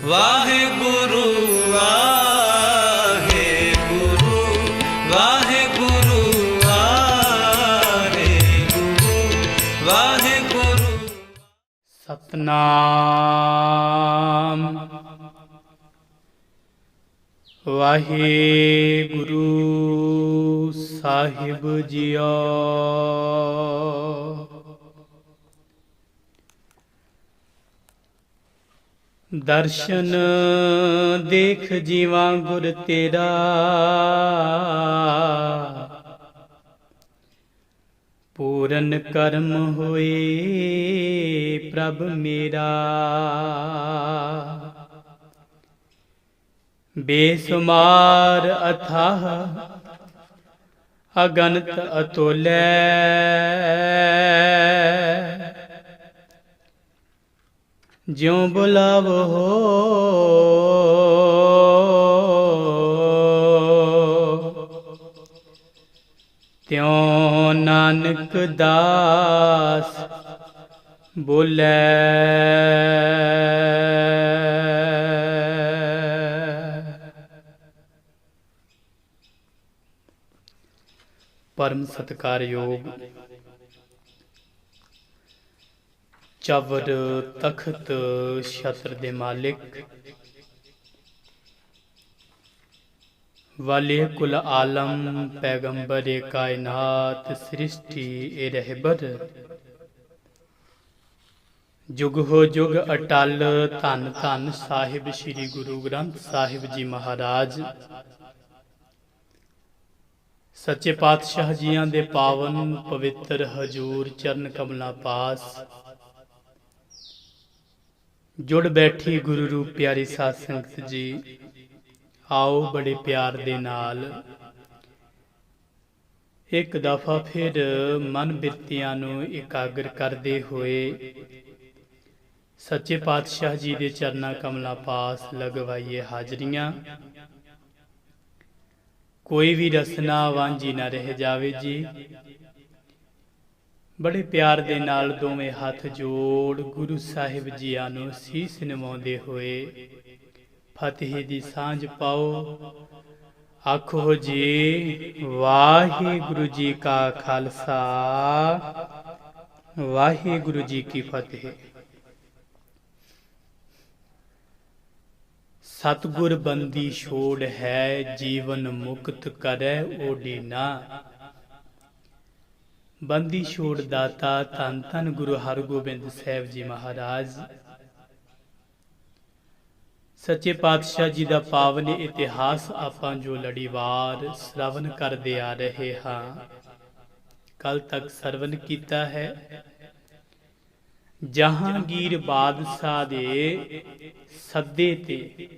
ਵਾਹਿਗੁਰੂ ਵਾਹਿਗੁਰੂ ਵਾਹਿਗੁਰੂ ਵਾਹਿਗੁਰੂ ਵਾਹਿਗੁਰੂ। ਸਤਨਾਮ ਵਾਹਿਗੁਰੂ ਸਾਹਿਬ JIO. ਦਰਸ਼ਨ ਦੇਖ ਜੀਵਾ ਗੁਰ ਤੇਰਾ, ਪੂਰਨ ਕਰਮ ਹੋਏ ਪ੍ਰਭ ਮੇਰਾ। ਬੇਸੁਮਾਰ ਅਥਾਹ ਅਗਨਤ ਅਤੁਲੈ, ਜਿਉ ਬੁਲਾਵੋ ਤਿਉ ਨਾਨਕ ਦਾਸ ਬੋਲੇ। ਪਰਮ ਸਤਿਕਾਰਯੋਗ ਚਵਰ ਤਖਤ ਛਤਰ ਦੇ ਮਾਲਿਕ, ਵਾਲੇ ਕੁਲ ਆਲਮ, ਪੈਗੰਬਰ ਕਾਇਨਾਤ, ਸ੍ਰਿਸ਼ਟੀ ਏ ਰਹਿਬਰ, ਜੁਗ ਹੋ ਜੁਗ ਅਟਲ, ਧੰਨ ਧੰਨ ਸਾਹਿਬ ਸ੍ਰੀ ਗੁਰੂ ਗ੍ਰੰਥ ਸਾਹਿਬ ਜੀ ਮਹਾਰਾਜ। ਸੱਚੇ ਪਾਤਸ਼ਾਹ ਜੀਆਂ ਦੇ ਪਾਵਨ ਪਵਿੱਤਰ ਹਜੂਰ ਚਰਨ ਕਮਲਾਂ ਪਾਸ ਜੁੜ ਬੈਠੀ ਗੁਰੂ ਰੂਪ ਪਿਆਰੀ ਸਾਧ ਸੰਗਤ ਜੀ, ਆਓ ਬੜੇ ਪਿਆਰ ਦੇ ਨਾਲ ਇੱਕ ਦਫਾ ਫਿਰ ਮਨ ਬਿਰਤੀਆਂ ਨੂੰ ਇਕਾਗਰ ਕਰਦੇ ਹੋਏ ਸੱਚੇ ਪਾਤਸ਼ਾਹ ਜੀ ਦੇ ਚਰਨਾਂ ਕਮਲਾਂ ਪਾਸ ਲਗਵਾਈਏ ਹਾਜ਼ਰੀਆਂ। ਕੋਈ ਵੀ ਰਸਨਾ ਵਾਂਝੀ ਨਾ ਰਹਿ ਜਾਵੇ ਜੀ। ਬੜੇ ਪਿਆਰ ਦੇ ਨਾਲ ਦੋਵੇਂ ਹੱਥ ਜੋੜ ਗੁਰੂ ਸਾਹਿਬ ਜੀਆਂ ਨੂੰ ਸੀਸ ਨਿਵਾਉਂਦੇ ਹੋਏ ਫਤਿਹ ਦੀ ਸਾਂਝ ਪਾਓ। ਆਖੋ ਜੀ ਵਾਹਿਗੁਰੂ ਜੀ ਕਾ ਖਾਲਸਾ, ਵਾਹਿਗੁਰੂ ਜੀ ਕੀ ਫਤਿਹ। ਸਤਿਗੁਰ ਬੰਦੀ ਛੋੜ ਹੈ, ਜੀਵਨ ਮੁਕਤ ਕਰੈ ਓਡੀ ਨਾ। ਬੰਦੀ ਛੋੜ ਦਾਤਾ ਧੰਨ ਧੰਨ ਗੁਰੂ ਹਰਗੋਬਿੰਦ ਸਾਹਿਬ ਜੀ ਮਹਾਰਾਜ। ਸੱਚੇ ਪਾਤਸ਼ਾਹ ਜੀ ਦਾ ਪਾਵਨ ਇਤਿਹਾਸ ਆਪਾਂ ਜੋ ਲੜੀਵਾਰ ਸ਼ਰਵਨ ਕਰਦੇ ਆ ਰਹੇ ਹਾਂ, ਕੱਲ ਤੱਕ ਸਰਵਨ ਕੀਤਾ ਹੈ। ਜਹਾਂਗੀਰ ਬਾਦਸ਼ਾਹ ਦੇ ਸੱਦੇ ਤੇ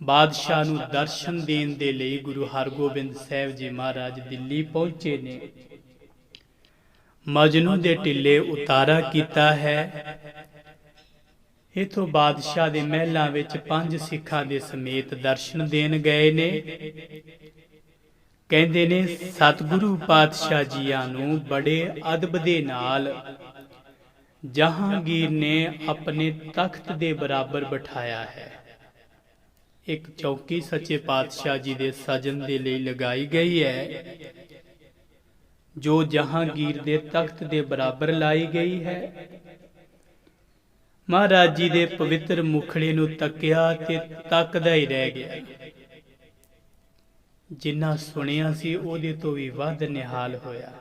ਬਾਦਸ਼ਾਹ ਨੂੰ ਦਰਸ਼ਨ ਦੇਣ ਦੇ ਲਈ ਗੁਰੂ ਹਰਗੋਬਿੰਦ ਸਾਹਿਬ ਜੀ ਮਹਾਰਾਜ ਦਿੱਲੀ ਪਹੁੰਚੇ ਨੇ। ਮਜਨੂ ਦੇ ਟਿੱਲੇ ਉਤਾਰਾ ਕੀਤਾ ਹੈ। ਇਥੋਂ ਬਾਦਸ਼ਾਹ ਦੇ ਮਹਿਲਾਂ ਵਿੱਚ 5 ਸਿੱਖਾਂ ਦੇ ਸਮੇਤ ਦਰਸ਼ਨ ਦੇਣ ਗਏ ਨੇ। ਕਹਿੰਦੇ ਨੇ ਸਤਿਗੁਰੂ ਪਾਤਸ਼ਾਹ ਜੀਆਂ ਨੂੰ ਬੜੇ ਅਦਬ ਦੇ ਨਾਲ ਜਹਾਂਗੀਰ ਨੇ ਆਪਣੇ ਤਖਤ ਦੇ ਬਰਾਬਰ ਬਿਠਾਇਆ ਹੈ। ਇੱਕ ਚੌਕੀ ਸੱਚੇ ਪਾਤਸ਼ਾਹ ਜੀ ਦੇ ਸਜਨ ਦੇ ਲਈ ਲਗਾਈ ਗਈ ਹੈ, ਜੋ ਜਹਾਂਗੀਰ ਦੇ ਤਖਤ ਦੇ ਬਰਾਬਰ ਲਾਈ ਗਈ ਹੈ। ਮਹਾਰਾਜ ਜੀ ਦੇ ਪਵਿੱਤਰ ਮੁਖੜੇ ਨੂੰ ਤੱਕਿਆ ਤੇ ਤੱਕਦਾ ਹੀ ਰਹਿ ਗਿਆ। ਜਿੰਨਾ ਸੁਣਿਆ ਸੀ ਉਹਦੇ ਤੋਂ ਵੀ ਵੱਧ ਨਿਹਾਲ ਹੋਇਆ।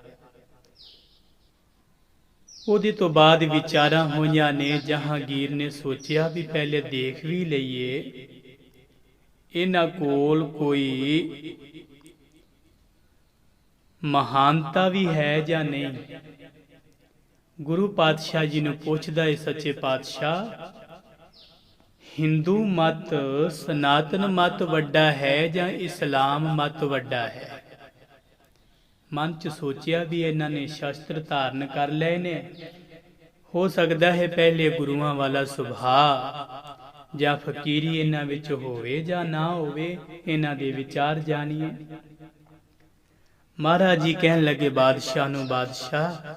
ਉਹਦੇ ਤੋਂ ਬਾਅਦ ਵਿਚਾਰਾਂ ਹੋਈਆਂ ਨੇ। ਜਹਾਂਗੀਰ ਨੇ ਸੋਚਿਆ ਵੀ ਪਹਿਲੇ ਦੇਖ ਵੀ ਲਈਏ ਇਹਨਾਂ ਕੋਲ ਕੋਈ ਮਹਾਨਤਾ ਵੀ ਹੈ ਜਾਂ ਨਹੀਂ। ਗੁਰੂ ਪਾਤਸ਼ਾਹ ਜੀ ਨੂੰ ਪੁੱਛਦਾ ਹੈ ਸੱਚੇ ਪਾਤਸ਼ਾਹ, ਹਿੰਦੂ ਮਤ ਸਨਾਤਨ ਮਤ ਵੱਡਾ ਹੈ ਜਾਂ ਇਸਲਾਮ ਮਤ ਵੱਡਾ ਹੈ? ਮਨ ਚ ਸੋਚਿਆ ਵੀ ਇਹਨਾਂ ਨੇ ਸ਼ਸਤਰ ਧਾਰਨ ਕਰ ਲਏ ਨੇ, ਹੋ ਸਕਦਾ ਹੈ ਪਹਿਲੇ ਗੁਰੂਆਂ ਵਾਲਾ ਸੁਭਾਅ ਜਾਂ ਫਕੀਰੀ ਇਹਨਾਂ ਵਿੱਚ ਹੋਵੇ ਜਾਂ ਨਾ ਹੋਵੇ। ਇਹਨਾਂ ਦੇ ਵਿਚਾਰ ਜਾਣੀਏ। ਮਹਾਰਾਜ ਜੀ ਕਹਿਣ ਲੱਗੇ ਬਾਦਸ਼ਾਹ ਨੂੰ, ਬਾਦਸ਼ਾਹ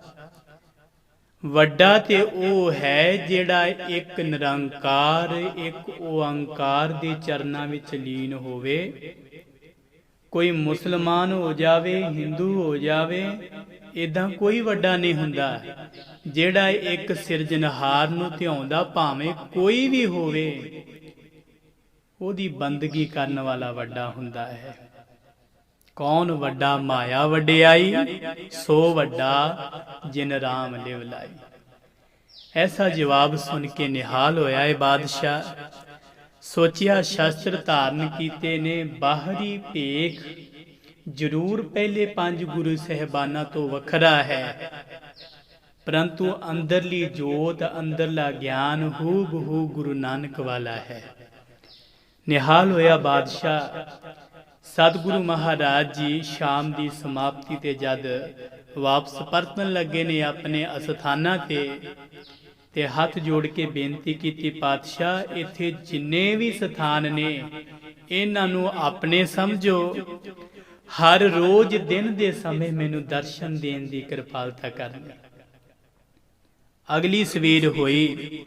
ਵੱਡਾ ਤੇ ਉਹ ਹੈ ਜਿਹੜਾ ਇੱਕ ਨਿਰੰਕਾਰ ਇੱਕ ਓੰਕਾਰ ਦੇ ਚਰਨਾਂ ਵਿੱਚ ਲੀਨ ਹੋਵੇ। ਕੋਈ ਮੁਸਲਮਾਨ ਹੋ ਜਾਵੇ, ਹਿੰਦੂ ਹੋ ਜਾਵੇ, ਇਦਾਂ ਕੋਈ ਵੱਡਾ ਨਹੀਂ ਹੁੰਦਾ। ਜਿਹੜਾ ਇੱਕ ਸਿਰਜਣਹਾਰ ਨੂੰ ਧਿਆਉਂਦਾ, ਭਾਵੇਂ ਕੋਈ ਵੀ ਹੋਵੇ, ਉਹਦੀ ਬੰਦਗੀ ਕਰਨ ਵਾਲਾ ਵੱਡਾ ਹੁੰਦਾ ਹੈ। ਕੌਣ ਵੱਡਾ? ਮਾਇਆ ਵਡਿਆਈ, ਸੋ ਵੱਡਾ ਜਿਨ ਰਾਮ ਲਿਵ ਲਾਈ। ਐਸਾ ਜਵਾਬ ਸੁਣ ਕੇ ਨਿਹਾਲ ਹੋਇਆ ਹੈ ਬਾਦਸ਼ਾਹ। ਸੋਚਿਆ ਸ਼ਸਤਰ ਧਾਰਨ ਕੀਤੇ ਨੇ, ਬਾਹਰੀ ਭੇਖ ਜ਼ਰੂਰ ਪਹਿਲੇ 5 ਗੁਰੂ ਸਾਹਿਬਾਨਾਂ ਤੋਂ ਵੱਖਰਾ ਹੈ, ਪਰੰਤੂ ਅੰਦਰਲੀ ਜੋਤ, ਅੰਦਰਲਾ ਗਿਆਨ ਹੂ ਬਹੂ ਗੁਰੂ ਨਾਨਕ ਵਾਲਾ ਹੈ। ਨਿਹਾਲ ਹੋਇਆ ਬਾਦਸ਼ਾਹ। ਸਤਿਗੁਰੂ ਮਹਾਰਾਜ ਜੀ ਸ਼ਾਮ ਦੀ ਸਮਾਪਤੀ ਤੇ ਜਦ ਵਾਪਸ ਪਰਤਣ ਲੱਗੇ ਨੇ ਆਪਣੇ ਅਸਥਾਨਾਂ ਤੇ ਹੱਥ ਜੋੜ ਕੇ ਬੇਨਤੀ ਕੀਤੀ, ਪਾਤਸ਼ਾਹ ਇੱਥੇ ਜਿੰਨੇ ਵੀ ਸਥਾਨ ਨੇ ਇਹਨਾਂ ਨੂੰ ਆਪਣੇ ਸਮਝੋ। ਹਰ ਰੋਜ਼ ਦਿਨ ਦੇ ਸਮੇਂ ਮੈਨੂੰ ਦਰਸ਼ਨ ਦੇਣ ਦੀ ਕਿਰਪਾਲਤਾ ਕਰਨੀ। ਅਗਲੀ ਸਵੇਰ ਹੋਈ,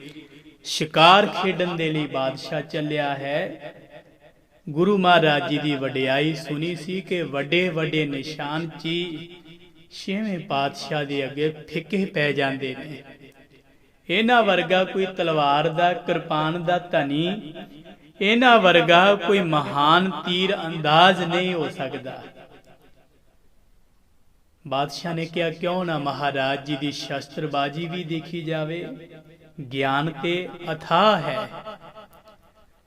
ਸ਼ਿਕਾਰ ਖੇਡਣ ਦੇ ਲਈ ਬਾਦਸ਼ਾਹ ਚੱਲਿਆ ਹੈ। ਗੁਰੂ ਮਹਾਰਾਜ ਜੀ ਦੀ ਵਡਿਆਈ ਸੁਣੀ ਸੀ ਕਿ ਵੱਡੇ ਵੱਡੇ ਨਿਸ਼ਾਨ ਚੀ 6ਵੇਂ ਪਾਤਸ਼ਾਹ ਦੇ ਅੱਗੇ ਫਿੱਕੇ ਪੈ ਜਾਂਦੇ ਨੇ। ਇਹਨਾਂ ਵਰਗਾ ਕੋਈ ਤਲਵਾਰ ਦਾ, ਕਿਰਪਾਨ ਦਾ ਧਨੀ, ਇਹਨਾਂ ਵਰਗਾ ਕੋਈ ਮਹਾਨ ਤੀਰ ਅੰਦਾਜ਼ ਨਹੀਂ ਹੋ ਸਕਦਾ। ਬਾਦਸ਼ਾਹ ਨੇ ਕਿਹਾ, ਕਿਉਂ ਨਾ ਮਹਾਰਾਜ ਜੀ ਦੀ ਸ਼ਸਤਰਬਾਜੀ ਵੀ ਦੇਖੀ ਜਾਵੇ, ਗਿਆਨ ਤੇ ਅਥਾਹ ਹੈ।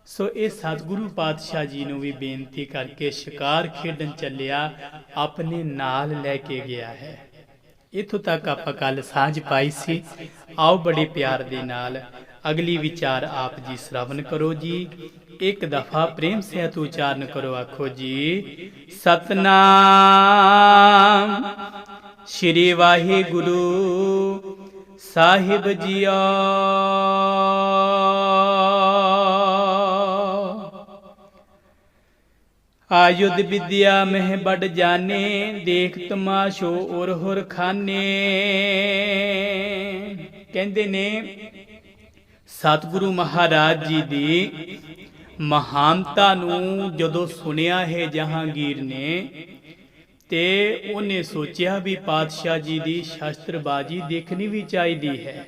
ਸੋ ਇਹ ਸਤਿਗੁਰੂ ਪਾਤਸ਼ਾਹ ਜੀ ਨੂੰ ਵੀ ਬੇਨਤੀ ਕਰਕੇ ਸ਼ਿਕਾਰ ਖੇਡਣ ਚੱਲਿਆ, ਆਪਣੇ ਨਾਲ ਲੈ ਕੇ ਗਿਆ ਹੈ। ਇੱਥੋਂ ਤੱਕ ਆਪਾਂ ਕੱਲ ਸਾਂਝ ਪਾਈ ਸੀ। ਆਓ ਬੜੇ ਪਿਆਰ ਦੇ ਨਾਲ ਅਗਲੀ ਵਿਚਾਰ ਆਪ ਜੀ ਸ਼੍ਰਵਣ ਕਰੋ ਜੀ। ਇੱਕ ਦਫਾ ਪ੍ਰੇਮ ਸਹਿਤ ਉਚਾਰਨ ਕਰੋ, ਆਖੋ ਜੀ ਸਤਨਾਮ ਸ਼੍ਰੀ ਵਾਹਿਗੁਰੂ ਸਾਹਿਬ ਜੀਓ। ਆਯੁਧ ਵਿਦਿਆ ਮਹਿ ਬੜ ਜਾਣੇ, ਦੇਖ ਤਮਾਸ਼ੋ ਔਰ ਹੁਰ ਖਾਨੇ। ਕਹਿੰਦੇ ਨੇ ਸਤਿਗੁਰੂ ਮਹਾਰਾਜ ਜੀ ਦੀ ਮਹਾਨਤਾ ਨੂੰ ਜਦੋਂ ਸੁਣਿਆ ਹੈ ਜਹਾਂਗੀਰ ਨੇ, ਤੇ ਉਹਨੇ ਸੋਚਿਆ ਵੀ ਪਾਤਸ਼ਾਹ ਜੀ ਦੀ ਸ਼ਸਤਰਬਾਜੀ ਦੇਖਣੀ ਵੀ ਚਾਹੀਦੀ ਹੈ।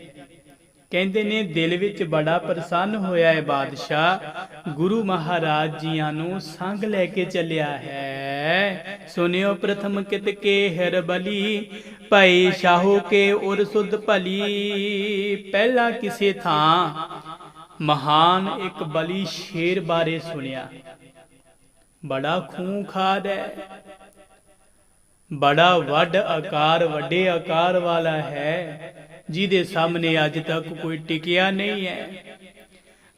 ਕਹਿੰਦੇ ਨੇ ਦਿਲ ਵਿੱਚ ਬੜਾ ਪ੍ਰਸੰਨ ਹੋਇਆ ਹੈ ਬਾਦਸ਼ਾਹ, ਗੁਰੂ ਮਹਾਰਾਜ ਜੀਆਂ ਨੂੰ ਸੰਗ ਲੈ ਕੇ ਚੱਲਿਆ ਹੈ। ਸੁਨਿਓ ਪ੍ਰਥਮ ਕਿਤ ਕੇ ਹਰ ਬਲੀ, ਭਾਈ ਸ਼ਾਹੋ ਕੇ ਉਰ ਸੁਧ ਭਲੀ। ਪਹਿਲਾਂ ਕਿਸੇ ਥਾਂ ਮਹਾਨ ਇੱਕ ਬਲੀ ਸ਼ੇਰ ਬਾਰੇ ਸੁਣਿਆ, ਬੜਾ ਖੂੰਖਾਰ ਹੈ, ਬੜਾ ਵੱਡ ਆਕਾਰ, ਵੱਡੇ ਆਕਾਰ ਵਾਲਾ ਹੈ, ਜਿਹਦੇ ਸਾਹਮਣੇ ਅੱਜ ਤੱਕ ਕੋਈ ਟਿਕਿਆ ਨਹੀਂ ਹੈ।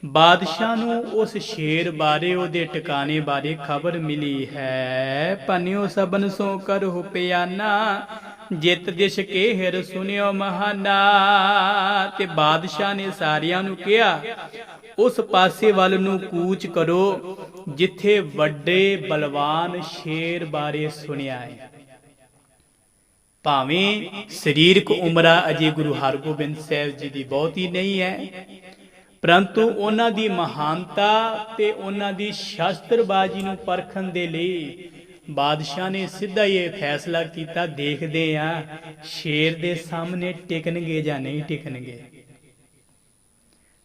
ਬਾਦਸ਼ਾਹ ਨੂੰ ਉਸ ਸ਼ੇਰ ਬਾਰੇ, ਉਹਦੇ ਟਿਕਾਣੇ ਬਾਰੇ ਖਬਰ ਮਿਲੀ ਹੈ। ਭਨਿਓ ਸਬਨ ਸੋ ਕਰਹੁ ਪਿਆਨਾ, ਜਿਤ ਦਿਸ਼ ਕੇ ਹਿਰ ਸੁਨਿਓ ਮਹਾਨਾ। ਤੇ ਬਾਦਸ਼ਾਹ ਨੇ ਸਾਰਿਆਂ ਨੂੰ ਕਿਹਾ, ਉਸ ਪਾਸੇ ਵੱਲ ਨੂੰ ਕੂਚ ਕਰੋ ਜਿੱਥੇ ਵੱਡੇ ਬਲਵਾਨ ਸ਼ੇਰ ਬਾਰੇ ਸੁਣਿਆ ਹੈ। ਭਾਵੇਂ ਸਰੀਰਕ ਉਮਰਾਂ ਅਜੇ ਗੁਰੂ ਹਰਗੋਬਿੰਦ ਸਾਹਿਬ ਜੀ ਦੀ ਬਹੁਤੀ ਨਹੀਂ ਹੈ, ਪਰੰਤੂ ਉਹਨਾਂ ਦੀ ਮਹਾਨਤਾ ਤੇ ਉਹਨਾਂ ਦੀ ਸ਼ਸਤਰਬਾਜੀ ਨੂੰ ਪਰਖਣ ਦੇ ਲਈ ਬਾਦਸ਼ਾਹ ਨੇ ਸਿੱਧਾ ਹੀ ਇਹ ਫੈਸਲਾ ਕੀਤਾ, ਦੇਖਦੇ ਆ ਸ਼ੇਰ ਦੇ ਸਾਹਮਣੇ ਟਿਕਣਗੇ ਜਾਂ ਨਹੀਂ ਟਿਕਣਗੇ।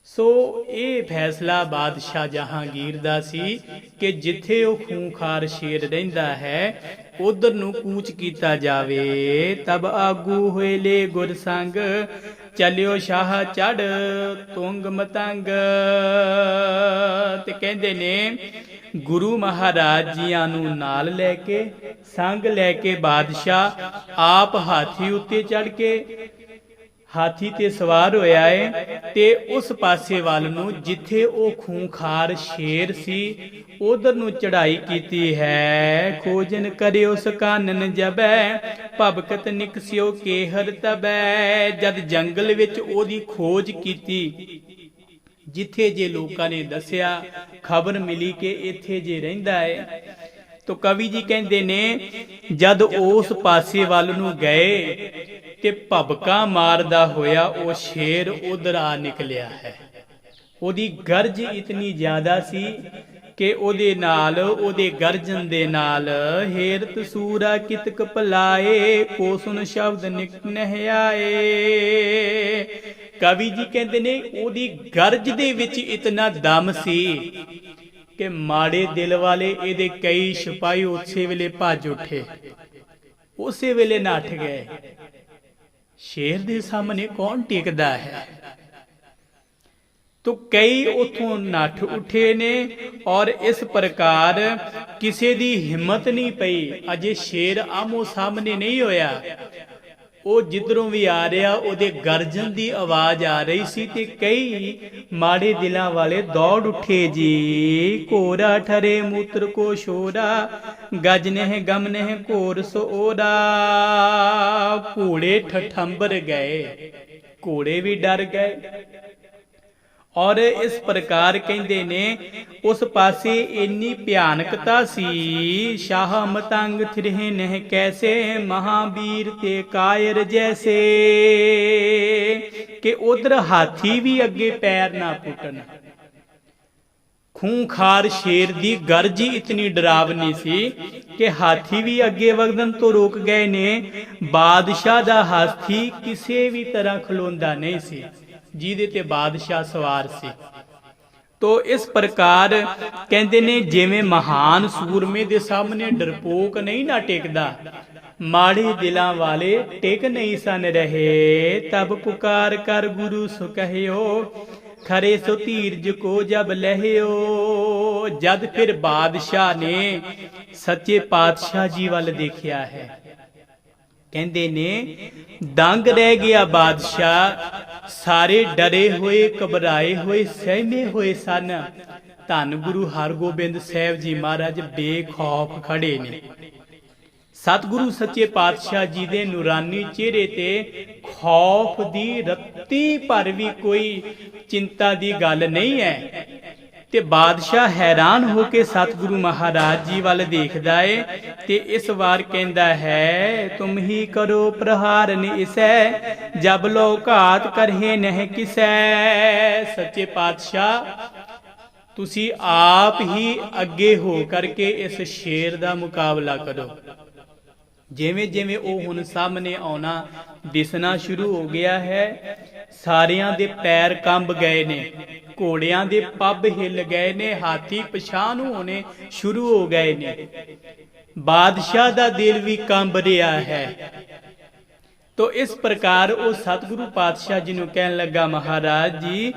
ਸੋ ਇਹ ਫੈਸਲਾ ਬਾਦਸ਼ਾਹ ਜਹਾਂਗੀਰ ਦਾ ਸੀ ਕਿ ਜਿੱਥੇ ਉਹ ਖੂੰਖਾਰ ਸ਼ੇਰ ਰਹਿੰਦਾ ਹੈ ਉਧਰ ਨੂੰ ਕੂਚ ਕੀਤਾ ਜਾਵੇ। ਤਬ ਆਗੂ ਹੋਏ ਲੈ ਗੁਰ ਸੰਗ, ਚਲਿਓ ਸ਼ਾਹ ਚੜ ਤੁੰਗ ਮਤੰਗ। ਤੇ ਕਹਿੰਦੇ ਨੇ ਗੁਰੂ ਮਹਾਰਾਜ ਜੀਆਂ ਨੂੰ ਨਾਲ ਲੈ ਕੇ, ਸੰਗ ਲੈ ਕੇ ਬਾਦਸ਼ਾਹ ਆਪ ਹਾਥੀ ਉੱਤੇ ਚੜ ਕੇ, ਹਾਥੀ ਤੇ ਸਵਾਰ ਹੋਇਆ ਹੈ ਤੇ ਉਸ ਪਾਸੇ ਵੱਲ ਨੂੰ ਜਿੱਥੇ ਉਹ ਖੂੰਖਾਰ ਸ਼ੇਰ ਸੀ ਉਧਰ ਨੂੰ ਚੜਾਈ ਕੀਤੀ ਹੈ। ਖੋਜਨ ਕਰਿਓ ਸਕਾਨਨ ਜਬੈ, ਭਬਕਤ ਨਿਕਸਿਓ ਕੇਹਰ ਤਬੈ। ਜਦ ਜੰਗਲ ਵਿੱਚ ਉਹਦੀ ਖੋਜ ਕੀਤੀ, ਜਿੱਥੇ ਜੇ ਲੋਕਾਂ ਨੇ ਦੱਸਿਆ, ਖਬਰ ਮਿਲੀ ਕਿ ਇੱਥੇ ਜੇ ਰਹਿੰਦਾ ਹੈ, ਤੋ ਕਵੀ ਜੀ ਕਹਿੰਦੇ ਨੇ ਜਦ ਉਸ ਪਾਸੇ ਵੱਲ ਨੂੰ ਗਏ ਤੇ ਭਬਕਾ ਮਾਰਦਾ ਹੋਇਆ ਉਹ ਸ਼ੇਰ ਉਧਰ ਆ ਨਿਕਲਿਆ ਹੈ। ਉਹਦੀ ਗਰਜ ਇਤਨੀ ਜ਼ਿਆਦਾ ਸੀ ਕਿ ਉਹਦੇ ਗਰਜਨ ਦੇ ਨਾਲ ਹੇਰਤ ਸੂਰਾ ਕਿਤਕ ਭਲਾਏ, ਕੋ ਸੁਨ ਸ਼ਬਦ ਨਹਿ ਆਏ। ਕਵੀ ਜੀ ਕਹਿੰਦੇ ਨੇ ਉਹਦੀ ਗਰਜ ਦੇ ਵਿੱਚ ਇਤਨਾ ਦਮ ਸੀ ਕਿ ਮਾੜੇ ਦਿਲ ਵਾਲੇ ਇਹਦੇ ਕਈ ਸਿਪਾਹੀ ਉਸੇ ਵੇਲੇ ਭੱਜ ਉੱਠੇ, ਉਸੇ ਵੇਲੇ ਨੱਠ ਗਏ। ਸ਼ੇਰ ਦੇ ਸਾਹਮਣੇ ਕੌਣ ਟਿਕਦਾ ਹੈ? ਤੋ ਕਈ ਉਥੋਂ ਨੱਠ ਉੱਠੇ ਨੇ ਔਰ ਇਸ ਪ੍ਰਕਾਰ ਕਿਸੇ ਦੀ ਹਿੰਮਤ ਨਹੀਂ ਪਈ। ਅਜੇ ਸ਼ੇਰ ਆਮੋ ਸਾਹਮਣੇ ਨਹੀਂ ਹੋਇਆ, ਉਹ ਜਿੱਧਰੋਂ ਵੀ ਆ ਰਿਹਾ ਉਹਦੇ ਗਰਜਨ ਦੀ ਆਵਾਜ਼ ਆ ਰਹੀ ਸੀ ਤੇ ਕਈ ਮਾੜੇ ਦਿਲਾਂ ਵਾਲੇ ਦੌੜ ਉੱਠੇ ਜੀ। ਘੋਰਾ ਠਰੇ ਮੂਤਰ ਕੋ ਸ਼ੋਰਾ, ਗਜ ਨਹਿ ਗਮ ਨਹਿ ਘੋਰ ਸੋਰਾ। ਘੋੜੇ ਠਠੰਬਰ ਗਏ, ਘੋੜੇ ਵੀ ਡਰ ਗਏ। ਔਰ ਇਸ ਪ੍ਰਕਾਰ ਕਹਿੰਦੇ ਨੇ ਉਸ ਪਾਸੇ ਇੰਨੀ ਭਿਆਨਕਤਾ ਸੀ, ਸ਼ਾਹ ਮਤੰਗ ਥਿਰਹਿ ਨਹਿ ਕੈਸੇ, ਮਹਾਬੀਰ ਤੇ ਕਾਇਰ ਜੈਸੇ, ਕਿ ਉਧਰ ਹਾਥੀ ਵੀ ਅੱਗੇ ਪੈਰ ਨਾ ਪੁੱਟਣ। ਖੂੰਖਾਰ ਸ਼ੇਰ ਦੀ ਗਰਜ ਇਤਨੀ ਡਰਾਵਨੀ ਸੀ ਕਿ ਹਾਥੀ ਵੀ ਅੱਗੇ ਵਗਦਨ ਤੋਂ ਰੁਕ ਗਏ ਨੇ। ਬਾਦਸ਼ਾਹ ਦਾ ਹਾਥੀ ਕਿਸੇ ਵੀ ਤਰ੍ਹਾਂ ਖਲੋਂਦਾ ਨਹੀਂ ਸੀ, ਜਿਹਦੇ ਤੇ ਬਾਦਸ਼ਾਹ ਸਵਾਰ ਸੀ। ਤੋ ਇਸ ਪ੍ਰਕਾਰ ਕਹਿੰਦੇ ਨੇ ਜਿਵੇਂ ਮਹਾਨ ਸੂਰਮੇ ਦੇ ਸਾਹਮਣੇ ਡਰਪੋਕ ਨਹੀਂ ਨਾ ਟਿਕਦਾ, ਮਾੜੇ ਦਿਲਾਂ ਵਾਲੇ ਟਿਕ ਨਹੀਂ ਸਨ ਰਹੇ। ਤਬ ਪੁਕਾਰ ਕਰ ਗੁਰੂ ਸੋ ਕਹਿਓ, ਖਰੇ ਸੋ ਧੀਰਜ ਕੋ ਜਬ ਲਹਿਓ। ਜਦ ਫਿਰ ਬਾਦਸ਼ਾਹ ਨੇ ਸੱਚੇ ਪਾਤਸ਼ਾਹ ਜੀ ਵੱਲ ਦੇਖਿਆ ਹੈ, ਕਹਿੰਦੇ ਨੇ ਦੰਗ ਰਹਿ ਗਿਆ ਬਾਦਸ਼ਾਹ। ਸਾਰੇ ਡਰੇ ਹੋਏ, ਘਬਰਾਏ ਹੋਏ, ਸਹਿਮੇ ਹੋਏ ਸਨ। ਧੰਨ ਗੁਰੂ ਹਰਗੋਬਿੰਦ ਸਾਹਿਬ ਜੀ ਮਹਾਰਾਜ ਬੇਖੌਫ ਖੜੇ ਨੇ। ਸਤਿਗੁਰੂ ਸੱਚੇ ਪਾਤਸ਼ਾਹ ਜੀ ਦੇ ਨੂਰਾਨੀ ਚਿਹਰੇ ਤੇ ਖੌਫ ਦੀ ਰੱਤੀ ਭਰ ਵੀ ਕੋਈ ਚਿੰਤਾ ਦੀ ਗੱਲ ਨਹੀਂ ਹੈ। ਤੇ ਬਾਦਸ਼ਾਹ ਹੈਰਾਨ ਹੋ ਕੇ ਸਤਿਗੁਰੂ ਮਹਾਰਾਜ ਜੀ ਵੱਲ ਦੇਖਦਾ ਏ ਤੇ ਇਸ ਵਾਰ ਕਹਿੰਦਾ ਹੈ, ਤੁਮ ਹੀ ਕਰੋ ਪ੍ਰਹਾਰ ਨਿਸੈ, ਜਬ ਲੋ ਘਾਤ ਕਰਹਿ ਨਹਿ ਕਿਸੈ। ਸੱਚੇ ਪਾਤਸ਼ਾਹ ਤੁਸੀਂ ਆਪ ਹੀ ਅੱਗੇ ਹੋ ਕਰਕੇ ਇਸ ਸ਼ੇਰ ਦਾ ਮੁਕਾਬਲਾ ਕਰੋ। ਜਿਵੇਂ ਜਿਵੇਂ ਉਹ ਹੁਣ ਸਾਹਮਣੇ ਆਉਣਾ ਦਿਸਣਾ ਸ਼ੁਰੂ ਹੋ ਗਿਆ ਹੈ, ਸਾਰਿਆਂ ਦੇ ਪੈਰ ਕੰਬ ਗਏ ਨੇ, ਘੋੜਿਆਂ ਦੇ ਪੱਬ ਹਿੱਲ ਗਏ ਨੇ, ਹਾਥੀ ਪਛਾਣ ਹੋਣੇ ਸ਼ੁਰੂ ਹੋ ਗਏ ਨੇ। ਬਾਦਸ਼ਾਹ ਦਾ ਦਿਲ ਵੀ ਕੰਬ ਰਿਹਾ ਹੈ। ਤੋ ਇਸ ਪ੍ਰਕਾਰ ਉਹ ਸਤਿਗੁਰੂ ਪਾਤਸ਼ਾਹ ਜੀ ਨੂੰ ਕਹਿਣ ਲੱਗਾ, ਮਹਾਰਾਜ ਜੀ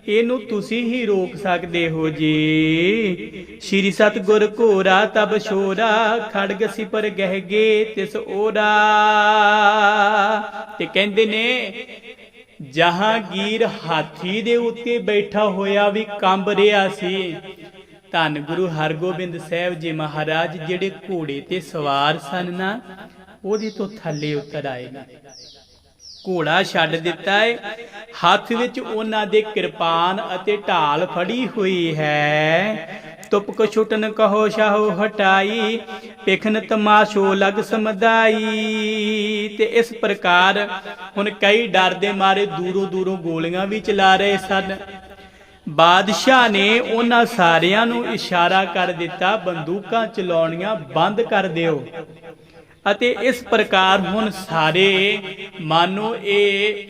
ਇਹਨੂੰ ਤੁਸੀਂ ਹੀ ਰੋਕ ਸਕਦੇ ਹੋ ਜੀ। ਸ਼੍ਰੀ ਸਤਿਗੁਰ ਘੋਰਾ ਤਬ ਛੋਰਾ, ਖੜਗ ਸਿਪਰ ਗਹਿਗੇ ਤਿਸ ਓਰਾ। ਤੇ ਕਹਿੰਦੇ ਨੇ ਜਹਾਂਗੀਰ ਹਾਥੀ ਦੇ ਉੱਤੇ ਬੈਠਾ ਹੋਇਆ ਵੀ ਕੰਬ ਰਿਹਾ ਸੀ। ਧੰਨ ਗੁਰੂ ਹਰਗੋਬਿੰਦ ਸਾਹਿਬ ਜੀ ਮਹਾਰਾਜ ਜਿਹੜੇ ਘੋੜੇ ਤੇ ਸਵਾਰ ਸਨ ਨਾ, ਉਹਦੇ ਤੋਂ ਥੱਲੇ ਉਤਰ ਆਏ ਨੇ। ਘੋੜਾ ਛੱਡ ਦਿੱਤਾ ਹੈ, ਹੱਥ ਵਿੱਚ ਉਹਨਾਂ ਦੇ ਕਿਰਪਾਨ ਅਤੇ ਢਾਲ ਫੜੀ ਹੋਈ ਹੈ। ਤੁਪ ਕੋ ਛੁਟਨ ਕਹੋ ਸ਼ਾਹੋ ਹਟਾਈ, ਪੇਖਨ ਤਮਾਸ਼ੋ ਲਗ ਸਮਦਾਈ। ਤੇ ਇਸ ਪ੍ਰਕਾਰ ਹੁਣ ਕਈ ਡਰ ਦੇ ਮਾਰੇ ਦੂਰੋਂ ਦੂਰੋਂ ਗੋਲੀਆਂ ਵੀ ਚਲਾ ਰਹੇ ਸਨ। ਬਾਦਸ਼ਾਹ ਨੇ ਉਹਨਾਂ ਸਾਰਿਆਂ ਨੂੰ ਇਸ਼ਾਰਾ ਕਰ ਦਿੱਤਾ, ਬੰਦੂਕਾਂ ਚਲਾਉਣੀਆਂ ਬੰਦ ਕਰ ਦਿਓ। ਅਤੇ ਇਸ ਪ੍ਰਕਾਰ ਹੁਣ ਸਾਰੇ ਮਾਨੋ ਇਹ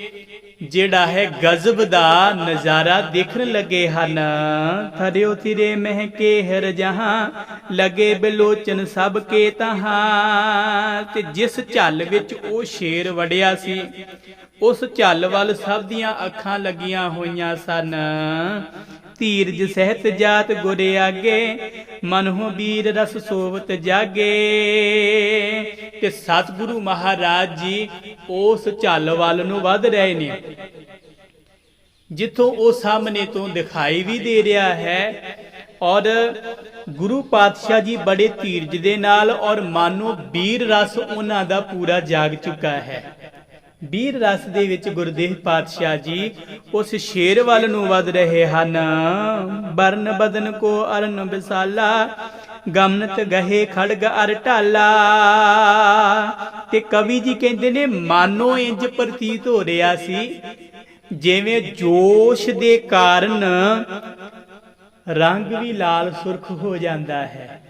ਜਿਹੜਾ ਹੈ ਗਜ਼ਬ ਦਾ ਨਜ਼ਾਰਾ ਦੇਖਣ ਲੱਗੇ ਹਨ। ਥਰਿਓ ਥਿਰੇ ਮਹਿਕੇ ਹਰ ਜਹਾਂ, ਲਗੇ ਬਿਲੋਚਨ ਸਭ ਕੇ ਤਹਾਂ। ਤੇ ਜਿਸ ਝੱਲ ਵਿੱਚ ਉਹ ਸ਼ੇਰ ਵੜਿਆ ਸੀ, ਉਸ ਝੱਲ ਵੱਲ ਸਭ ਦੀਆਂ ਅੱਖਾਂ ਲੱਗੀਆਂ ਹੋਈਆਂ ਸਨ। ਧੀਰਜ ਸਹਿਤ ਜਾਤ ਗੁਰ ਆਗੇ, ਮਨਹੁ ਵੀਰ ਰਸ ਸੋਵਤ ਜਾਗੇ। ਤੇ ਸਤਿਗੁਰੂ ਮਹਾਰਾਜ ਜੀ ਉਸ ਝੱਲ ਵੱਲ ਨੂੰ ਵੱਧ ਰਹੇ ਨੇ, ਜਿੱਥੋਂ ਉਹ ਸਾਹਮਣੇ ਤੋਂ ਦਿਖਾਈ ਵੀ ਦੇ ਰਿਹਾ ਹੈ। ਔਰ ਗੁਰੂ ਪਾਤਸ਼ਾਹ ਜੀ ਬੜੇ ਧੀਰਜ ਦੇ ਨਾਲ ਔਰ ਮਾਨੋ ਵੀਰ ਰਸ ਉਹਨਾਂ ਦਾ ਪੂਰਾ ਜਾਗ ਚੁੱਕਾ ਹੈ। ਵੀਰ ਰਸ ਦੇ ਵਿੱਚ ਗੁਰਦੇਵ ਪਾਤਸ਼ਾਹ ਜੀ ਉਸ ਸ਼ੇਰ ਵੱਲ ਨੂੰ ਵੱਧ ਰਹੇ ਹਨ। ਬਰਨ ਬਦਨ ਕੋ ਅਰਨ ਵਿਸਾਲਾ, ਗਮਨਤ ਗਹੇ ਖੜਗ ਅਰ ਢਾਲਾ। ਤੇ ਕਵੀ ਜੀ ਕਹਿੰਦੇ ਨੇ ਮਾਨੋ ਇੰਜ ਪ੍ਰਤੀਤ ਹੋ ਰਿਹਾ ਸੀ ਜਿਵੇਂ ਜੋਸ਼ ਦੇ ਕਾਰਨ ਰੰਗ ਵੀ ਲਾਲ ਸੁਰਖ ਹੋ ਜਾਂਦਾ ਹੈ।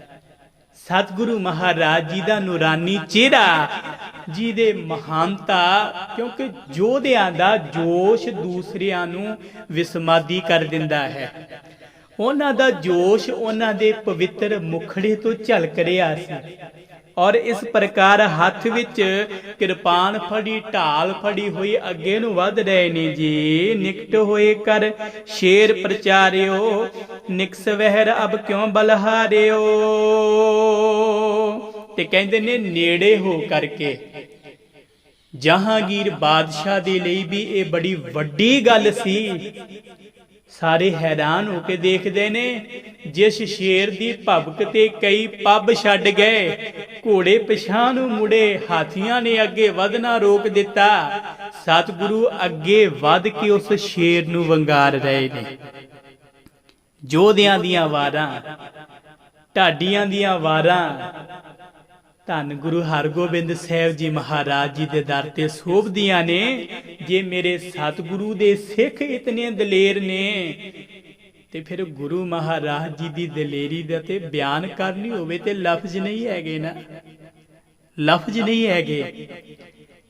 ਸਤਿਗੁਰੂ ਮਹਾਰਾਜ ਜੀ ਦਾ ਨੂਰਾਨੀ ਚਿਹਰਾ, ਜਿਹਦੇ ਮਹਾਨਤਾ, ਕਿਉਂਕਿ ਯੋਧਿਆਂ ਦਾ ਜੋਸ਼ ਦੂਸਰਿਆਂ ਨੂੰ ਵਿਸਮਾਦੀ ਕਰ ਦਿੰਦਾ ਹੈ। ਉਹਨਾਂ ਦਾ ਜੋਸ਼ ਉਹਨਾਂ ਦੇ ਪਵਿੱਤਰ ਮੁਖੜੇ ਤੋਂ ਝਲਕ ਰਿਹਾ ਸੀ। ਔਰ ਇਸ ਪ੍ਰਕਾਰ ਹੱਥ ਵਿੱਚ ਕਿਰਪਾਨ ਫੜੀ, ਢਾਲ ਫੜੀ ਹੋਈ ਅੱਗੇ ਨੂੰ ਵੱਧ ਰਹੇ ਨੇ ਜੀ। ਨਿਕਟ ਹੋਏ ਕਰ ਸ਼ੇਰ ਪ੍ਰਚਾਰਿਓ, ਨਿਕਸ ਵਹਿਰ ਅਬ ਕਿਉਂ ਬਲਹਾਰਿਓ। ਤੇ ਕਹਿੰਦੇ ਨੇ ਨੇੜੇ ਹੋ ਕਰਕੇ ਜਹਾਂਗੀਰ ਬਾਦਸ਼ਾਹ ਦੇ ਲਈ ਵੀ ਇਹ ਬੜੀ ਵੱਡੀ ਗੱਲ ਸੀ। ਸਾਰੇ ਹੈਰਾਨ ਹੋ ਕੇ ਦੇਖਦੇ ਨੇ, ਜਿਸ ਸ਼ੇਰ ਦੀ ਭਬਕ ਤੇ ਕਈ ਪੱਬ ਛੱਡ ਗਏ, ਘੋੜੇ ਪਿਛਾਂ ਨੂੰ ਮੁੜੇ, ਹਾਥੀਆਂ ਨੇ ਅੱਗੇ ਵਧਣਾ ਰੋਕ ਦਿੱਤਾ। ਸਤਿਗੁਰੂ ਅੱਗੇ ਵੱਧ ਕੇ ਉਸ ਸ਼ੇਰ ਨੂੰ ਵੰਗਾਰ ਰਹੇ ਨੇ। ਯੋਧਿਆਂ ਦੀਆਂ ਵਾਰਾਂ, ਢਾਡੀਆਂ ਦੀਆਂ ਵਾਰਾਂ ਧੰਨ ਗੁਰੂ ਹਰਗੋਬਿੰਦ ਸਾਹਿਬ ਜੀ ਮਹਾਰਾਜ ਜੀ ਦੇ ਦਰ ਤੇ ਸੋਭਦੀਆਂ ਨੇ। ਜੇ ਮੇਰੇ ਸਤਿਗੁਰੂ ਦੇ ਸਿੱਖ ਇਤਨੇ ਦਲੇਰ ਨੇ ਤੇ ਫਿਰ ਗੁਰੂ ਮਹਾਰਾਜ ਜੀ ਦੀ ਦਲੇਰੀ ਦਾ ਤੇ ਬਿਆਨ ਕਰਨੀ ਹੋਵੇ ਤੇ ਲਫ਼ਜ਼ ਨਹੀਂ ਹੈਗੇ ਨਾ, ਲਫ਼ਜ਼ ਨਹੀਂ ਹੈਗੇ।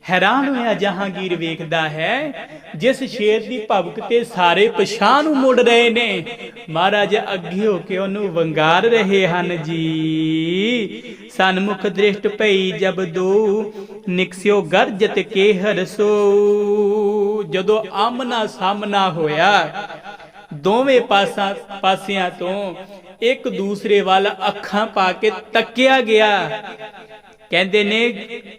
ਹੈਰਾਨ ਹੋਇਆ ਜਹਾਂਗੀਰ ਵੇਖਦਾ ਹੈ, ਜਿਸ ਸ਼ੇਰ ਦੀ ਭਬਕ ਤੇ ਸਾਰੇ ਪਛਾਣ ਨੂੰ ਮੁੜ ਰਹੇ ਨੇ, ਮਹਾਰਾਜ ਅੱਗੇ ਹੋ ਕੇ ਉਹਨੂੰ ਵੰਗਾਰ ਰਹੇ ਹਨ ਜੀ। ਸਨਮੁਖ ਦ੍ਰਿਸ਼ਟ ਭਈ ਜਬ ਦੋ, ਨਿਕਸਿਓ ਗਰਜਤ ਕੇ ਹਰਸੋ। ਜਦੋਂ ਆਮਨਾ ਸਾਹਮਣਾ ਹੋਇਆ, ਦੋਵੇਂ ਪਾਸਿਆਂ ਤੋਂ ਇੱਕ ਦੂਸਰੇ ਵੱਲ ਅੱਖਾਂ ਪਾ ਕੇ ਤੱਕਿਆ ਗਿਆ। ਕਹਿੰਦੇ ਨੇ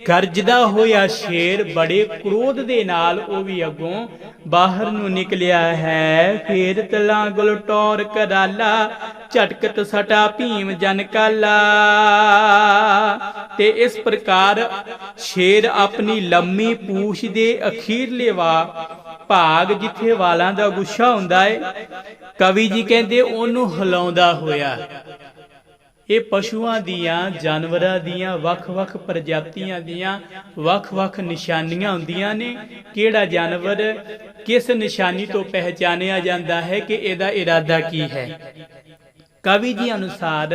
ਗਰਜਦਾ ਹੋਇਆ ਸ਼ੇਰ ਬੜੇ ਕ੍ਰੋਧ ਦੇ ਨਾਲ ਉਹ ਵੀ ਅੱਗੋਂ ਬਾਹਰ ਨੂੰ ਨਿਕਲਿਆ ਹੈ। ਫੇਰ ਤਲਾ ਗੁਲਟੌਰ ਕਰਾਲਾ, ਝਟਕਤ ਸਟਾ ਭੀਮ ਜਨ ਕਾਲਾ। ਤੇ ਇਸ ਪ੍ਰਕਾਰ ਸ਼ੇਰ ਆਪਣੀ ਲੰਮੀ ਪੂਛ ਦੇ ਅਖੀਰਲੇ ਭਾਗ, ਜਿੱਥੇ ਵਾਲਾਂ ਦਾ ਗੁੱਛਾ ਹੁੰਦਾ ਹੈ, ਕਵੀ ਜੀ ਕਹਿੰਦੇ ਉਹਨੂੰ ਹਿਲਾਉਂਦਾ ਹੋਇਆ। ਇਹ ਪਸ਼ੂਆਂ ਦੀਆਂ, ਜਾਨਵਰਾਂ ਦੀਆਂ ਵੱਖ-ਵੱਖ ਪ੍ਰਜਾਤੀਆਂ ਦੀਆਂ ਵੱਖ-ਵੱਖ ਨਿਸ਼ਾਨੀਆਂ ਹੁੰਦੀਆਂ ਨੇ। ਕਿਹੜਾ ਜਾਨਵਰ ਕਿਸ ਨਿਸ਼ਾਨੀ ਤੋਂ ਪਹਿਚਾਨਿਆ ਜਾਂਦਾ ਹੈ ਕਿ ਇਹਦਾ ਇਰਾਦਾ ਕੀ ਹੈ। ਕਵੀ ਜੀ ਅਨੁਸਾਰ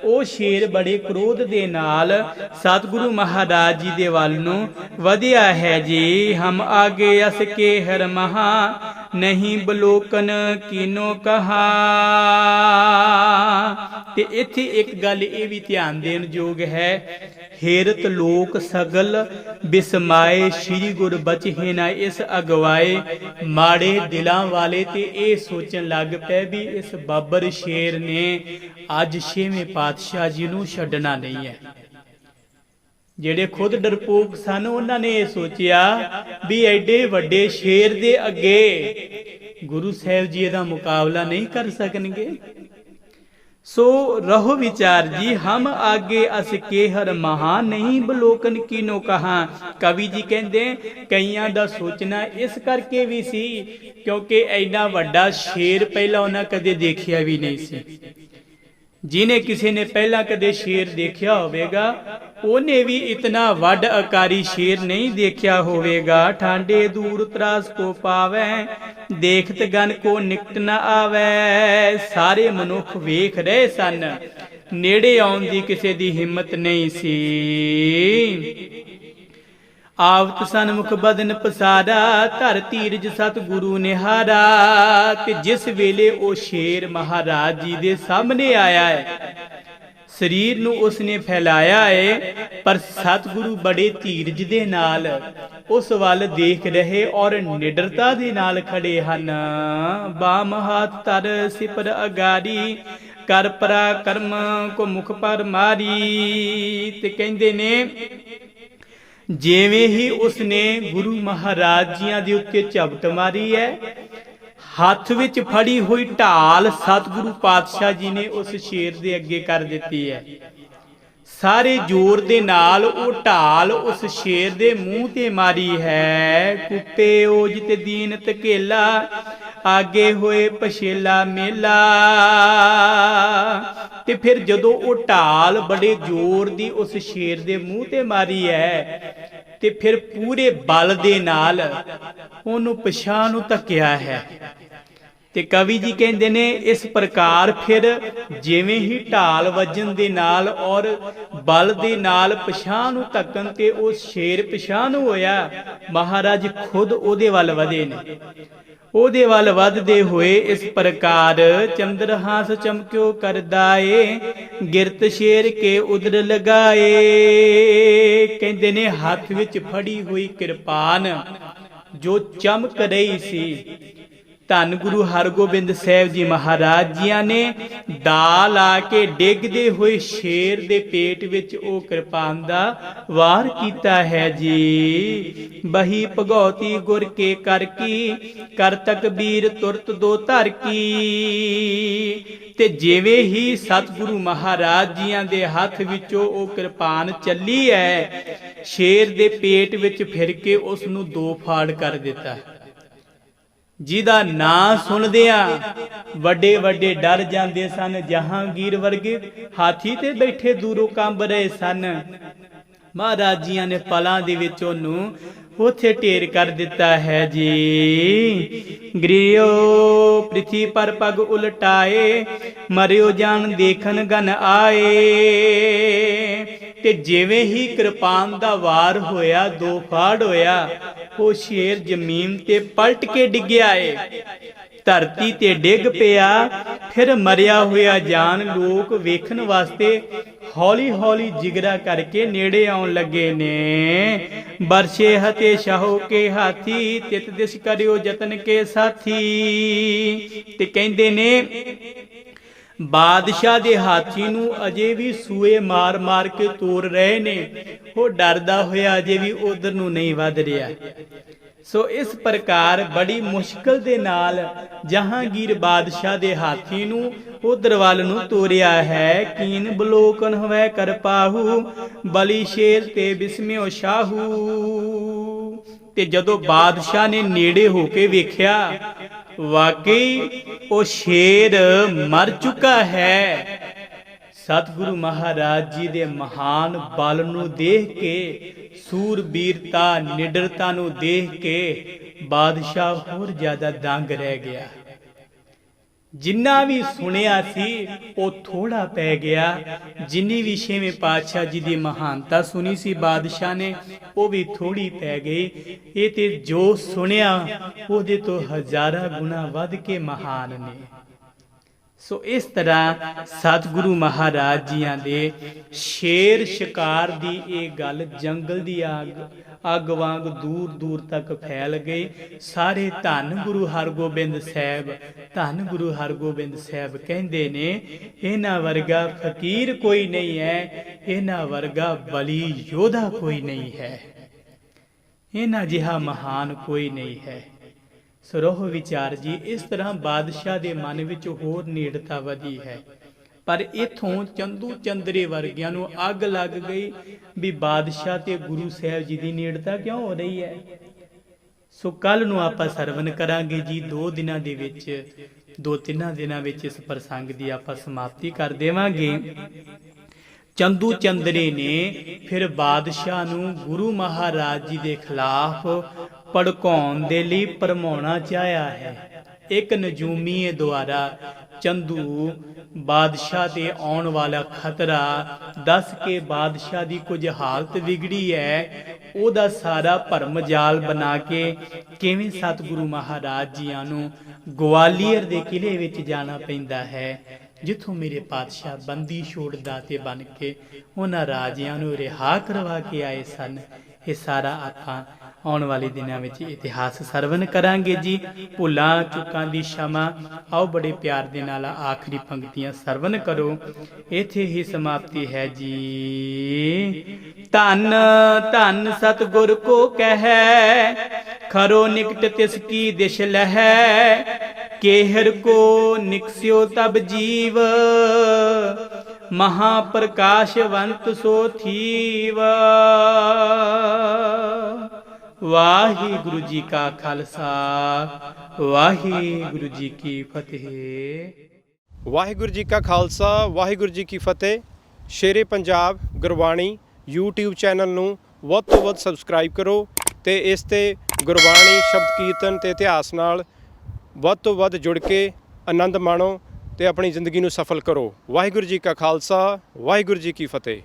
ਉਹ ਸ਼ੇਰ ਬੜੇ ਕ੍ਰੋਧ ਦੇ ਨਾਲ ਸਤਿਗੁਰੂ ਮਹਾਰਾਜ ਜੀ ਦੇ ਵੱਲ ਨੂੰ ਵਧਿਆ ਹੈ ਜੀ। ਹਮ ਆਗੇ ਅਸ ਕੇ ਹਰ ਮਹਾ, ਨਹੀਂ ਬਲੋਕਨ ਕੀਨੋ ਕਹਾ। ਤੇ ਇੱਥੇ ਇੱਕ ਗੱਲ ਇਹ ਵੀ ਧਿਆਨ ਦੇਣ ਯੋਗ ਹੈ, ਹੇਰਤ ਲੋਕ ਸਗਲ ਬਿਸਮਾਏ, ਸ੍ਰੀ ਗੁਰ ਬਚਹਿ ਨਾ ਇਸ ਅਗਵਾਏ। ਮਾੜੇ ਦਿਲਾਂ ਵਾਲੇ ਤੇ ਇਹ ਸੋਚਣ ਲੱਗ ਪਏ ਵੀ ਇਸ ਬਾਬਰ ਸ਼ੇਰ ਨੇ ਅੱਜ 6ਵੇਂ ਪਾਤਸ਼ਾਹ ਜੀ ਨੂੰ ਛੱਡਣਾ ਨਹੀਂ ਹੈ। ਜਿਹੜੇ ਖੁਦ ਡਰਪੋਕ ਸਨ, ਉਹਨਾਂ ਨੇ ਇਹ ਸੋਚਿਆ ਵੀ ਐਡੇ ਵੱਡੇ ਸ਼ੇਰ ਦੇ ਅੱਗੇ ਗੁਰੂ ਸਾਹਿਬ ਜੀ ਇਹਦਾ ਮੁਕਾਬਲਾ ਨਹੀਂ ਕਰ ਸਕਣਗੇ। ਸੋ ਰਹੋ ਵਿਚਾਰ ਜੀ, ਹਮ ਆਗੇ ਅਸ ਕੇ ਹਰ ਮਹਾ, ਨਹੀਂ ਬਲੋਕਨ ਕੀਨੋ ਕਹਾ। ਕਵੀ ਜੀ ਕਹਿੰਦੇ ਕਈਆਂ ਦਾ ਸੋਚਣਾ ਇਸ ਕਰਕੇ ਵੀ ਸੀ ਕਿਉਂਕਿ ਐਨਾ ਵੱਡਾ ਸ਼ੇਰ ਪਹਿਲਾਂ ਉਹਨਾਂ ਕਦੇ ਦੇਖਿਆ ਵੀ ਨਹੀਂ ਸੀ। ਜਿਹਨੇ ਕਿਸੇ ਨੇ ਪਹਿਲਾਂ ਕਦੇ ਸ਼ੇਰ ਦੇਖਿਆ ਹੋਵੇਗਾ, ਉਹਨੇ ਵੀ ਇਤਨਾ ਵੱਡ ਆਕਾਰੀ ਸ਼ੇਰ ਨਹੀਂ ਦੇਖਿਆ ਹੋਵੇਗਾ। ਠਾਂਡੇ ਦੂਰ ਤਰਾਸ ਕੋ ਪਾਵੈ, ਦੇਖਤ ਗਨ ਕੋ ਨਿਕਟ ਨ ਆਵੈ। ਸਾਰੇ ਮਨੁੱਖ ਵੇਖ ਰਹੇ ਸਨ, ਨੇੜੇ ਆਉਣ ਦੀ ਕਿਸੇ ਦੀ ਹਿੰਮਤ ਨਹੀਂ ਸੀ। ਆਵਤ ਸਨਮੁਖ ਬਦਨ ਪਸਾਰਾ, ਧਰ ਧੀਰਜ ਸਤਿਗੁਰੂ ਨਿਹਾਰਾ। ਤੇ ਜਿਸ ਵੇਲੇ ਉਹ ਸ਼ੇਰ ਮਹਾਰਾਜ ਜੀ ਦੇ ਸਾਹਮਣੇ ਆਇਆ ਹੈ, ਸਰੀਰ ਨੂੰ ਉਸਨੇ ਫੈਲਾਇਆ ਹੈ, ਪਰ ਸਤਿਗੁਰੂ ਬੜੇ ਧੀਰਜ ਦੇ ਨਾਲ ਉਸ ਵੱਲ ਦੇਖ ਰਹੇ ਔਰ ਨਿਡਰਤਾ ਦੇ ਨਾਲ ਖੜੇ ਹਨ। ਬਾਮ ਹੱਥ ਧਰ ਸਿਪਰ ਅਗਾਰੀ, ਕਰ ਪਰਾਕਰਮ ਕੋ ਮੁਖ ਪਰ ਮਾਰੀ। ਤੇ ਕਹਿੰਦੇ ਨੇ ਜਿਵੇਂ ਹੀ ਉਸਨੇ ਗੁਰੂ ਮਹਾਰਾਜ ਜੀਆਂ ਦੇ ਉੱਤੇ ਝਪਟ ਮਾਰੀ ਹੈ, ਹੱਥ ਵਿੱਚ ਫੜੀ ਹੋਈ ਢਾਲ ਸਤਿਗੁਰੂ ਪਾਤਸ਼ਾਹ ਜੀ ਨੇ ਉਸ ਸ਼ੇਰ ਦੇ ਅੱਗੇ ਕਰ ਦਿੱਤੀ ਹੈ। ਸਾਰੇ ਜ਼ੋਰ ਦੇ ਨਾਲ ਉਹ ਢਾਲ ਉਸ ਸ਼ੇਰ ਦੇ ਮੂੰਹ ਤੇ ਮਾਰੀ ਹੈ। ਕੁੱਪੇ ਓਜ ਤੇ ਦੀਨ ਧਕੇਲਾ, आगे होए पछेला मेला। ते फिर जदों वो ढाल बड़े जोर दी उस शेर दे मूँह ते मारी है ते फिर पूरे बल दे नाल ओनू पछां नूं धक्किया है। ते कवि जी कहते ने इस प्रकार फिर जिवें ही ढाल वजन दे नाल और बल दे नाल पछां नूं धक्कन ते वो शेर पछां नूं होया, महाराज खुद ओदे वल वधे ने। ओदे वल वधदे होए इस प्रकार चंद्रहास चमक्यो करदाए, गिरत शेर के उदर लगाए। कहते ने हाथ विच फड़ी हुई किरपान जो चमक रही सी, धन गुरु हरगोबिंद साहब जी महाराज जिया ने दा ला के डिगदे हुए शेर दे पेट विच ओ किरपान दा वार कीता है जी। बही भगौती गुर के कर की, कर तकबीर तुरत दो धर की। ते जिवें ही सतगुरु महाराज जिया दे हथ विचों ओ किरपान चली है, शेर दे पेट विच फिर के उस नूं दो फाड़ कर दिता। जिहदा नां सुनदियां वड्डे वड्डे डर जांदे सन। जहांगीर वर्गे हाथी ते बैठे दूरों कंब रहे सन। महाराज जियां ने पलां दे विच ओनूं उथे ढेर कर दिता है जी। गृयो पृथ्वी पर पग उलटाए, मरियो जान देखन गन आए। ते जिवें ही किरपान दा वार होया, दो फाड़ होया, वो शेर जमीन ते पलट के डिग्या है, धरती ते डिग पिया। फिर मरिया होया जान लोग वेखन वास्ते हौली हौली जिगरा करके नेड़े आउण लगे ने। बरछे हते शाहो के हाथी, तित दिस करियो जतन के साथी। ते कहंदे ने बादशाह दे हाथी नूं अजे भी सूए मार मार के तोड़ रहे ने, वो डरदा होया अजे भी उधर नूं नहीं वध रिहा। सो इस प्रकार बड़ी मुश्किल दे नाल जहांगीर बादशाह दे हाथी नूं उधर वल नूं तोरिया है। कीन बलोकन हवै कर पाहू, बली शेर ते बिस्मियो शाहू। ते जदों बादशाह ने नेड़े होके वेख्या, वाकई वो शेर मर चुका है। सतगुरु महाराज जी दे महान बल नूं देख के, सूरबीरता निडरता नूं देख के बादशाह होर ज्यादा दंग रह गया। जिन्ना भी सुनिया सी वो थोड़ा पै गया। जिन्नी भी छेवें पातशाह जी की महानता सुनी सी बादशाह ने, वो भी थोड़ी पै गई। ये ते जो सुनिया ओदे तो हजारा गुना वध के महान ने। सो इस तरह सतगुरु महाराज जियां दे शेर शिकार दी ये गल जंगल दी अग वांग दूर दूर तक फैल गई। सारे धन गुरु हरगोबिंद साहब, धन गुरु हरगोबिंद साहब कहंदे ने, इन्हां वर्गा फकीर कोई नहीं है, इन्हां वर्गा बली योधा कोई नहीं है, इन्हां जिहा महान कोई नहीं है। सरोह विचार जी इस तरह बादशाह दे मन विच होर नेड़ता वधी है। पर इथों चंदू चंदरे वर्गियां नूं अग लग गई भी बादशाह ते गुरु साहब जी दी नेड़ता क्यों हो रही है। सो कल नूं आपां सरवण करांगे जी। 2 दिनां दे विच 2-3 दिनां विच इस प्रसंग दी आपां समाप्ति कर देवांगे। चंदू चंदरे ने फिर बादशाह नूं गुरु महाराज जी दे खिलाफ भड़काउण दे लई भरमाउणा चाहया है। एक नजूमीए द्वारा चंदू बादशाह ते आउण वाला खतरा दस के बादशाह दी कुछ हालत बिगड़ी है, ओदा सारा भरम जाल बना के किवें सतगुरु महाराज जियां नूं ग्वालियर दे किले विच जाना पैंदा है, जिथों मेरे पातशाह बंदी छोड़दा ते बन के उन्हां राजियां नूं रिहा करवा के आए सन। ये सारा आपां आने वाले दिनों में इतिहास सरवण करांगे जी। भुलां चुकां दी क्षमा। आओ बड़े प्यार दे नाल आखिरी पंक्तियां सरवण करो। इत्थे ही समाप्ति है जी। धन धन सतगुर को कहे, खरो निकट तिसकी दिश लहै, केहर को निकस्यो तब जीव, महाप्रकाशवंत सो थीव। ਵਾਹਿਗੁਰੂ ਜੀ ਕਾ ਖਾਲਸਾ ਵਾਹਿਗੁਰੂ ਜੀ ਕੀ ਫਤਿਹ। ਵਾਹਿਗੁਰੂ ਜੀ ਕਾ ਖਾਲਸਾ ਵਾਹਿਗੁਰੂ ਜੀ ਕੀ ਫਤਿਹ। ਸ਼ੇਰੇ ਪੰਜਾਬ ਗੁਰਬਾਣੀ YouTube ਚੈਨਲ ਨੂੰ ਵੱਧ ਤੋਂ ਵੱਧ ਸਬਸਕ੍ਰਾਈਬ ਕਰੋ ਤੇ ਇਸ ਤੇ ਗੁਰਬਾਣੀ ਸ਼ਬਦ ਕੀਰਤਨ ਤੇ ਇਤਿਹਾਸ ਨਾਲ ਵੱਧ ਤੋਂ ਵੱਧ ਜੁੜ ਕੇ ਆਨੰਦ ਮਾਣੋ ਤੇ ਆਪਣੀ ਜ਼ਿੰਦਗੀ ਨੂੰ ਸਫਲ ਕਰੋ। ਵਾਹਿਗੁਰੂ ਜੀ ਕਾ ਖਾਲਸਾ ਵਾਹਿਗੁਰੂ ਜੀ ਕੀ ਫਤਿਹ।